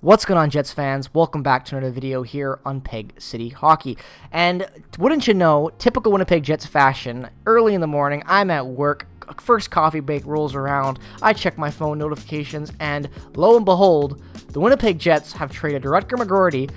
What's going on, Jets fans? Welcome back to another video here on Peg City Hockey. And wouldn't you know, typical Winnipeg Jets fashion, early in the morning, I'm at work, first coffee break rolls around, I check my phone notifications, and lo and behold, the Winnipeg Jets have traded Rutger McGroarty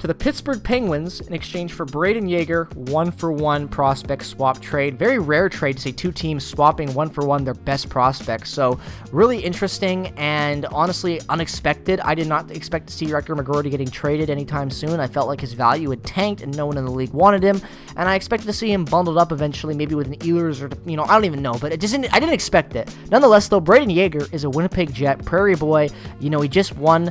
to the Pittsburgh Penguins in exchange for Brayden Yager, 1-for-1 prospect swap trade. Very rare trade to see two teams swapping 1-for-1 their best prospects. So really interesting and honestly unexpected. I did not expect to see Rutger McGroarty getting traded anytime soon. I felt like his value had tanked and no one in the league wanted him. And I expected to see him bundled up eventually, maybe with an Ehlers or, I don't even know. But I didn't expect it. Nonetheless, though, Brayden Yager is a Winnipeg Jet, Prairie Boy. He just won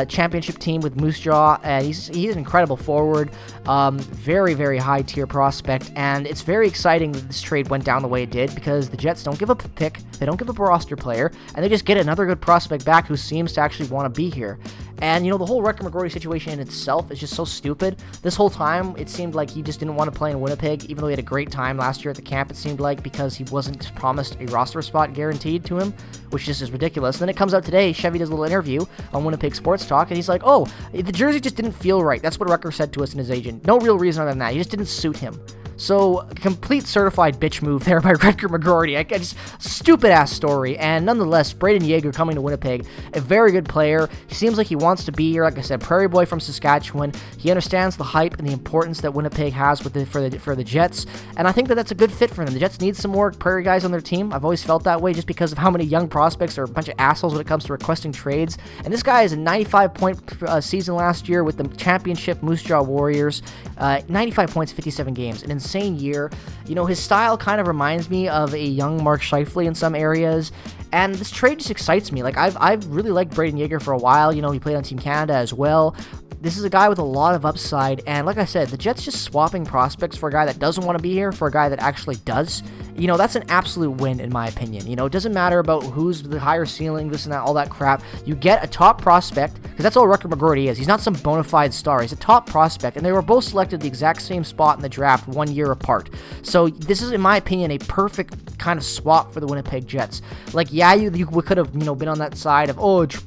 championship team with Moose Jaw, and he's an incredible forward, very, very high tier prospect, and it's very exciting that this trade went down the way it did because the Jets don't give up a pick, they don't give up a roster player, and they just get another good prospect back who seems to actually want to be here. And, the whole Rutger McGroarty situation in itself is just so stupid. This whole time, it seemed like he just didn't want to play in Winnipeg, even though he had a great time last year at the camp, it seemed like, because he wasn't promised a roster spot guaranteed to him, which just is ridiculous. And then it comes out today, Chevy does a little interview on Winnipeg Sports Talk, and he's like, oh, the jersey just didn't feel right. That's what Rutger said to us and his agent. No real reason other than that. He just didn't suit him. So, complete certified bitch move there by Rutger McGroarty. I just stupid-ass story. And nonetheless, Brayden Yager coming to Winnipeg, a very good player. He seems like he wants to be here. Like I said, Prairie Boy from Saskatchewan. He understands the hype and the importance that Winnipeg has for the Jets. And I think that that's a good fit for them. The Jets need some more Prairie guys on their team. I've always felt that way just because of how many young prospects are a bunch of assholes when it comes to requesting trades. And this guy is a 95-point season last year with the championship Moose Jaw Warriors. 95 points, 57 games. An insane year. His style kind of reminds me of a young Mark Scheifele in some areas, and this trade just excites me. Like, I've really liked Brayden Yager for a while. He played on Team Canada as well. This is a guy with a lot of upside, and like I said, the Jets just swapping prospects for a guy that doesn't want to be here for a guy that actually does. That's an absolute win in my opinion. It doesn't matter about who's the higher ceiling, this and that, all that crap. You get a top prospect, because that's all Rutger McGroarty is. He's not some bona fide star. He's a top prospect, and they were both selected the exact same spot in the draft 1 year apart. So this is, in my opinion, a perfect kind of swap for the Winnipeg Jets. Like, yeah, you could have, been on that side of,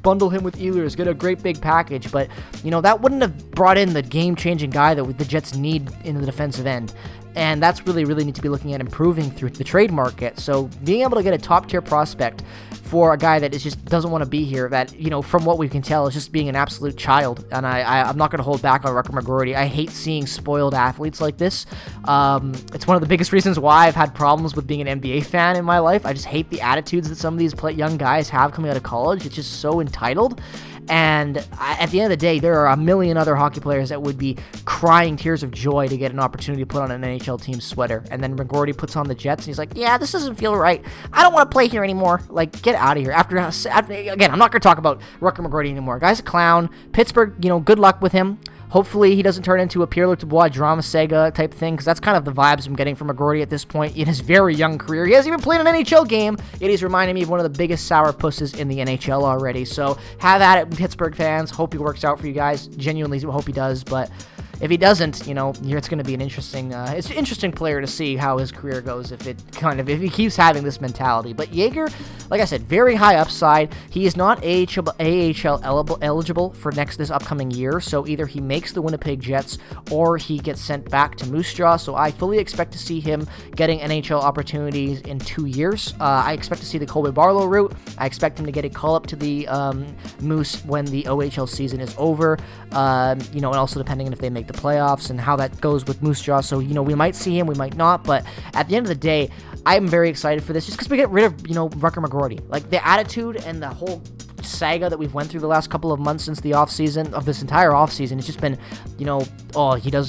bundle him with Ehlers, get a great big package, but, that wouldn't have brought in the game-changing guy that the Jets need in the defensive end. And that's really need to be looking at improving through the trade market. So being able to get a top-tier prospect for a guy that just doesn't want to be here, that, from what we can tell, is just being an absolute child. And I'm not going to hold back on Rutger McGroarty. I hate seeing spoiled athletes like this. It's one of the biggest reasons why I've had problems with being an NBA fan in my life. I just hate the attitudes that some of these young guys have coming out of college. It's just so entitled. And at the end of the day, there are a million other hockey players that would be crying tears of joy to get an opportunity to put on an NHL team sweater. And then McGroarty puts on the Jets, and he's like, yeah, this doesn't feel right. I don't want to play here anymore. Like, get out of here. After again, I'm not going to talk about Rutger McGroarty anymore. Guy's a clown. Pittsburgh, good luck with him. Hopefully, he doesn't turn into a Pierre-Luc Dubois drama saga type thing, because that's kind of the vibes I'm getting from McGroarty at this point in his very young career. He hasn't even played an NHL game, yet he's reminding me of one of the biggest sourpusses in the NHL already. So, have at it, Pittsburgh fans. Hope he works out for you guys. Genuinely hope he does, but if he doesn't, it's going to be an interesting player to see how his career goes if he keeps having this mentality. But Yager, like I said, very high upside. He is not AHL eligible for this upcoming year, so either he makes the Winnipeg Jets or he gets sent back to Moose Jaw. So I fully expect to see him getting NHL opportunities in 2 years. I expect to see the Colby Barlow route. I expect him to get a call up to the Moose when the OHL season is over. And also depending on if they make the playoffs and how that goes with Moose Jaw. So, we might see him, we might not, but at the end of the day, I'm very excited for this just because we get rid of, Rutger McGroarty. Like, the attitude and the whole saga that we've went through the last couple of months since the offseason, of this entire offseason, it's just been, he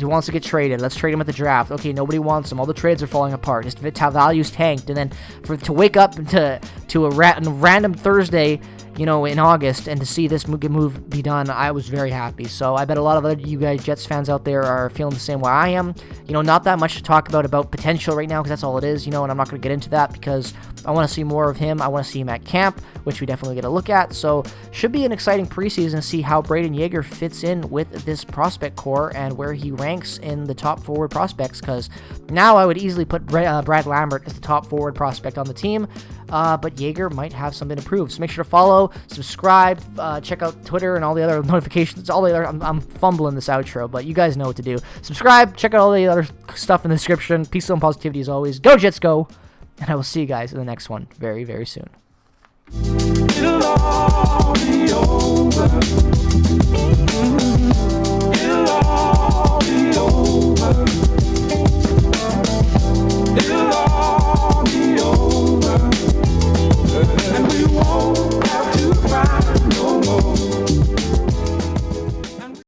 wants to get traded. Let's trade him at the draft. Okay, nobody wants him. All the trades are falling apart. Just values tanked. And then to wake up to a random Thursday, in August, and to see this move be done, I was very happy. So I bet a lot of other you guys Jets fans out there are feeling the same way I am. Not that much to talk about potential right now, because that's all it is, and I'm not going to get into that because I want to see more of him. I want to see him at camp, which we definitely get a look at. So should be an exciting preseason to see how Brayden Yager fits in with this prospect core and where he ranks in the top forward prospects, because now I would easily put Brad Lambert as the top forward prospect on the team, but Yager might have something to prove. So make sure to follow, subscribe, check out Twitter and all the other notifications. I'm fumbling this outro, but you guys know what to do. Subscribe, check out all the other stuff in the description. Peace and positivity as always. Go Jets, go! And I will see you guys in the next one very, very soon. It'll all be over.